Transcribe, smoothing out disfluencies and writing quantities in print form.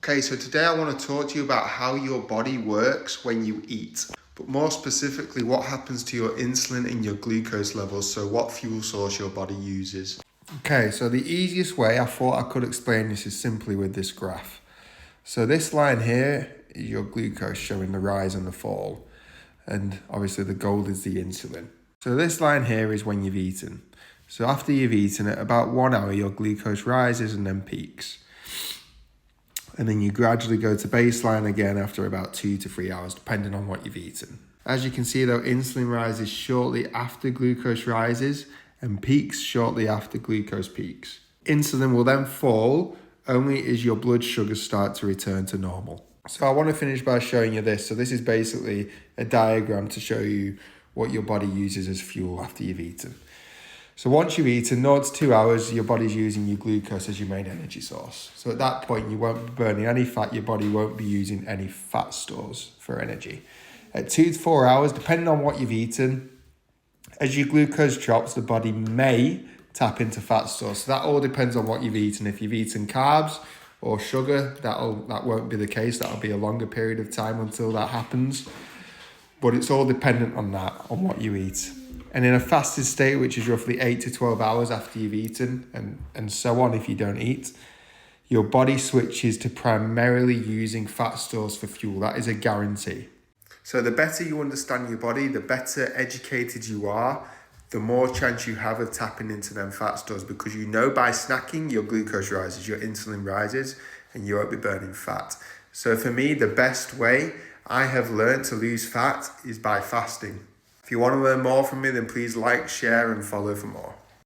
Okay, so today I want to talk to you about how your body works when you eat, but more specifically, what happens to your insulin and your glucose levels, so what fuel source your body uses. Okay, so the easiest way I thought I could explain this is simply with this graph. So this line here is your glucose showing the rise and the fall, and obviously the gold is the insulin. So this line here is when you've eaten. So after you've eaten, at about 1 hour, your glucose rises and then peaks. And then you gradually go to baseline again after about 2 to 3 hours, depending on what you've eaten. As you can see though, insulin rises shortly after glucose rises and peaks shortly after glucose peaks. Insulin will then fall only as your blood sugars start to return to normal. So I want to finish by showing you this. So this is basically a diagram to show you what your body uses as fuel after you've eaten. So once you've eaten, 0 to 2 hours, your body's using your glucose as your main energy source. So at that point, you won't be burning any fat. Your body won't be using any fat stores for energy. At 2 to 4 hours, depending on what you've eaten, as your glucose drops, the body may tap into fat stores. So that all depends on what you've eaten. If you've eaten carbs or sugar, that won't be the case. That'll be a longer period of time until that happens. But it's all dependent on that, on what you eat. And in a fasted state, which is roughly 8 to 12 hours after you've eaten, and so on if you don't eat, your body switches to primarily using fat stores for fuel. That is a guarantee. So the better you understand your body, the better educated you are, the more chance you have of tapping into them fat stores, because you know by snacking, your glucose rises, your insulin rises, and you won't be burning fat. So for me, the best way I have learned to lose fat is by fasting. If you want to learn more from me, then please like, share, and follow for more.